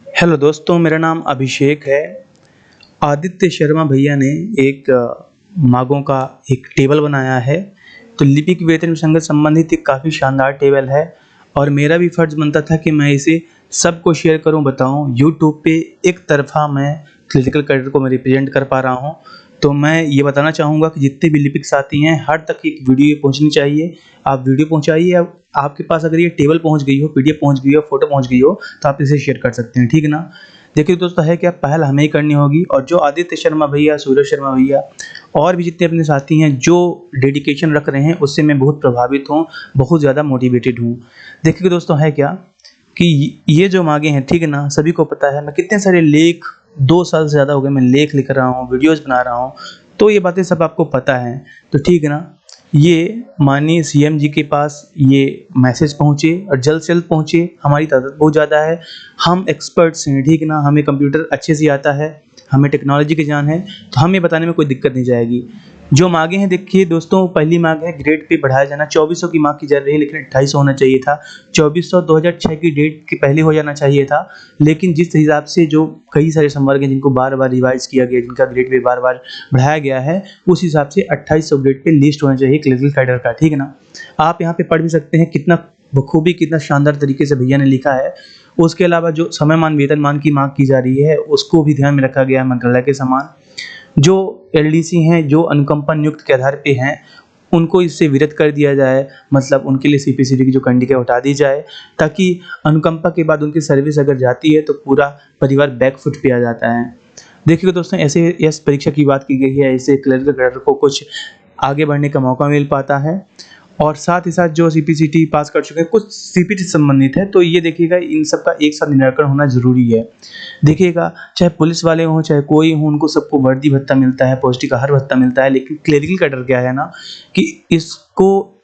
Hello दोस्तों, मेरा नाम अभिषेक है। आदित्य शर्मा भैया ने एक मांगों का एक टेबल बनाया है। तो लिपिक वेतन संघ से संबंधित एक काफ़ी शानदार टेबल है और मेरा भी फर्ज बनता था कि मैं इसे सबको शेयर करूं, बताऊं। यूट्यूब पे एक तरफा मैं क्रिटिकल कैडर को मैं रिप्रेजेंट कर पा रहा हूं। तो मैं ये बताना चाहूँगा कि जितने भी लिपिक साथी हैं, हर तक एक वीडियो पहुँचनी चाहिए। आप वीडियो पहुँचाइए। अब आपके पास अगर ये टेबल पहुँच गई हो, पीडीएफ पहुँच गई हो, फोटो पहुँच गई हो, तो आप इसे शेयर कर सकते हैं, ठीक है ना। देखिए दोस्तों, है क्या, पहल हमें ही करनी होगी। और जो आदित्य शर्मा भैया, सूरज शर्मा भैया और भी जितने अपने साथी हैं जो डेडिकेशन रख रहे हैं, उससे मैं बहुत प्रभावित हूँ, बहुत ज़्यादा मोटिवेटेड हूँ। देखिए दोस्तों, है क्या कि ये जो मांगे हैं, ठीक है ना, सभी को पता है मैं कितने सारे लेख 2 साल से ज़्यादा हो गए मैं लेख लिख रहा हूँ, वीडियोज़ बना रहा हूँ। तो ये बातें सब आपको पता हैं। तो ठीक है ना, ये माननीय सीएम जी के पास ये मैसेज पहुँचे और जल्द से जल्द पहुँचे। हमारी तादाद बहुत ज़्यादा है, हम एक्सपर्ट्स हैं, ठीक है ना, हमें कंप्यूटर अच्छे से आता है, हमें टेक्नोलॉजी की जान है, तो हमें बताने में कोई दिक्कत नहीं जाएगी। जो मांगे हैं, देखिए दोस्तों, पहली मांग है ग्रेड पे बढ़ाया जाना। 2400 की मांग की जा रही है, लेकिन 2800 होना चाहिए था। 2400 2006 की डेट के पहले हो जाना चाहिए था, लेकिन जिस हिसाब से जो कई सारे संवर्ग हैं जिनको बार बार रिवाइज किया गया, जिनका ग्रेड पे बार बार बढ़ाया गया है, उस हिसाब से 2800 ग्रेड पे लिस्ट होना चाहिए क्लिनिकल कैडर का, ठीक है ना। आप यहाँ पे पढ़ भी सकते हैं कितना बखूबी, कितना शानदार तरीके से भैया ने लिखा है। उसके अलावा जो समयमान वेतनमान की मांग की जा रही है, उसको भी ध्यान में रखा गया है मंत्रालय के समान। जो एलडीसी हैं, जो अनुकंपा नियुक्त के आधार पे हैं, उनको इससे विरत कर दिया जाए, मतलब उनके लिए सीपीसीटी की जो कंडीशन हटा दी जाए, ताकि अनुकंपा के बाद उनकी सर्विस अगर जाती है तो पूरा परिवार बैकफुट पे आ जाता है। देखिए दोस्तों, ऐसे इस परीक्षा की बात की गई है, ऐसे क्लर्क कैडर को कुछ आगे बढ़ने का मौका मिल पाता है। और साथ ही साथ जो सीपीसीटी पास कर चुके हैं, कुछ सीपीटी से संबंधित है, तो ये देखिएगा इन सब का एक साथ निराकरण होना ज़रूरी है। देखिएगा, चाहे पुलिस वाले हों, चाहे कोई हो, उनको सबको वर्दी भत्ता मिलता है, पौष्टिक आहार भत्ता मिलता है, लेकिन क्लरिकल कैडर क्या है ना, कि इसको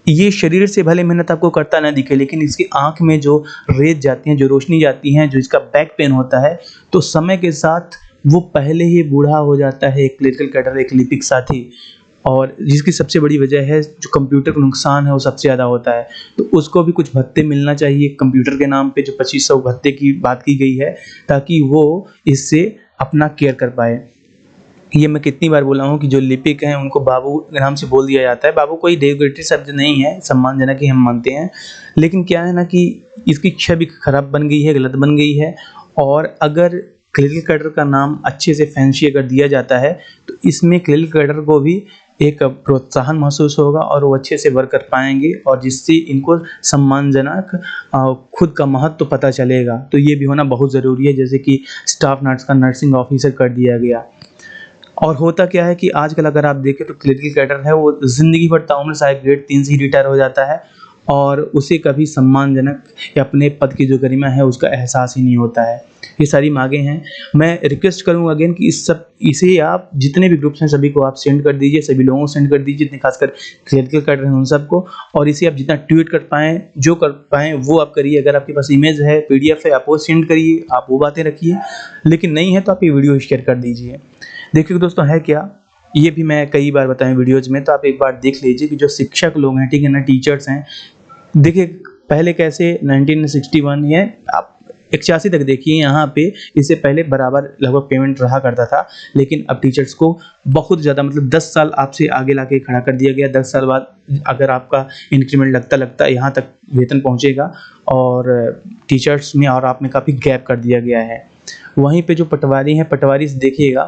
ये शरीर से भले मेहनत आपको करता ना दिखे, लेकिन इसकी आँख में जो रेज़ जाती हैं, जो रोशनी जाती हैं, जो इसका बैक पेन होता है, तो समय के साथ वो पहले ही बूढ़ा हो जाता है, एक क्लरिकल कैडर, एक लिपिक साथी। और जिसकी सबसे बड़ी वजह है जो कंप्यूटर का नुकसान है, वो सबसे ज़्यादा होता है। तो उसको भी कुछ भत्ते मिलना चाहिए कंप्यूटर के नाम पे, जो 2500 भत्ते की बात की गई है, ताकि वो इससे अपना केयर कर पाए। ये मैं कितनी बार बोला हूँ कि जो लिपिक हैं उनको बाबू के नाम से बोल दिया जाता है। बाबू कोई डेरोगेटरी शब्द नहीं है, सम्मानजनक ही हम मानते हैं। लेकिन क्या है ना कि इसकी छवि खराब बन गई है, गलत बन गई है। और अगर क्लिनिकल कैडर का नाम अच्छे से फैंसी अगर दिया जाता है, तो इसमें क्लिनिकल कैडर को भी एक प्रोत्साहन महसूस होगा और वो अच्छे से वर्क कर पाएंगे, और जिससे इनको सम्मानजनक खुद का महत्व तो पता चलेगा। तो ये भी होना बहुत ज़रूरी है, जैसे कि स्टाफ नर्स का नर्सिंग ऑफिसर कर दिया गया। और होता क्या है कि आजकल अगर आप देखें तो क्लिनिकल कैडर है, वो ज़िंदगी भर ताउम्र शायद ग्रेड 3 से ही रिटायर हो जाता है, और उसे कभी सम्मानजनक या अपने पद की जो गरिमा है उसका एहसास ही नहीं होता है। ये सारी मांगे हैं। मैं रिक्वेस्ट करूँगा अगेन कि इसे आप जितने भी ग्रुप्स हैं सभी को आप सेंड कर दीजिए, सभी लोगों को सेंड कर दीजिए, जितने खासकर क्लिनिकल कैडर हैं उन सबको। और इसे आप जितना ट्वीट कर पाएँ, जो कर पाएँ वो आप करिए। अगर आपके पास इमेज है, पीडीएफ है, आप वो सेंड करिए, आप वो बातें रखिए। लेकिन नहीं है तो आप ये वीडियो शेयर कर दीजिए। देखिए दोस्तों, है क्या, ये भी मैं कई बार बताया वीडियोज़ में, तो आप एक बार देख लीजिए कि जो शिक्षक लोग हैं, ठीक है ना, टीचर्स हैं। देखिए पहले कैसे 1961 या आप 81 तक देखिए, यहाँ पे इससे पहले बराबर लगभग पेमेंट रहा करता था, लेकिन अब टीचर्स को बहुत ज़्यादा, मतलब 10 साल आपसे आगे लाके खड़ा कर दिया गया। 10 साल बाद अगर आपका इंक्रीमेंट लगता यहाँ तक वेतन पहुँचेगा, और टीचर्स में और आप में काफ़ी गैप कर दिया गया है। वहीं पे जो पटवारी हैं, पटवारी से देखिएगा,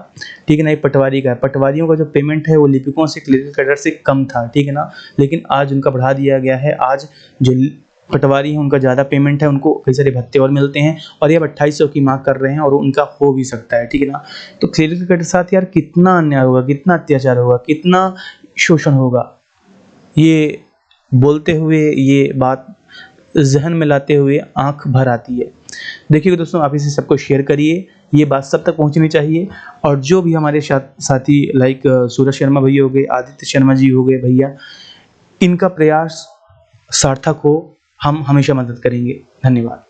ठीक है ना, ये पटवारी का है। पटवारियों का जो पेमेंट है वो लिपिकों से, क्लिनिकल कैडर से कम था, ठीक है ना, लेकिन आज उनका बढ़ा दिया गया है। आज जो पटवारी हैं उनका ज़्यादा पेमेंट है, उनको कई सारे भत्ते और मिलते हैं, और ये अब 2800 की मांग कर रहे हैं, और उनका हो भी सकता है, ठीक है ना। तो क्लिनिकल कैडर के साथ यार कितना अन्याय होगा, कितना अत्याचार होगा, कितना शोषण होगा, ये बोलते हुए, ये बात ज़हन में लाते हुए आँख भर आती है। देखिए दोस्तों, आप इसे सबको शेयर करिए, ये बात सब तक पहुंचनी चाहिए। और जो भी हमारे साथी लाइक सूरज शर्मा भैया हो गए, आदित्य शर्मा जी हो गए भैया, इनका प्रयास सार्थक हो, हम हमेशा मदद करेंगे। धन्यवाद।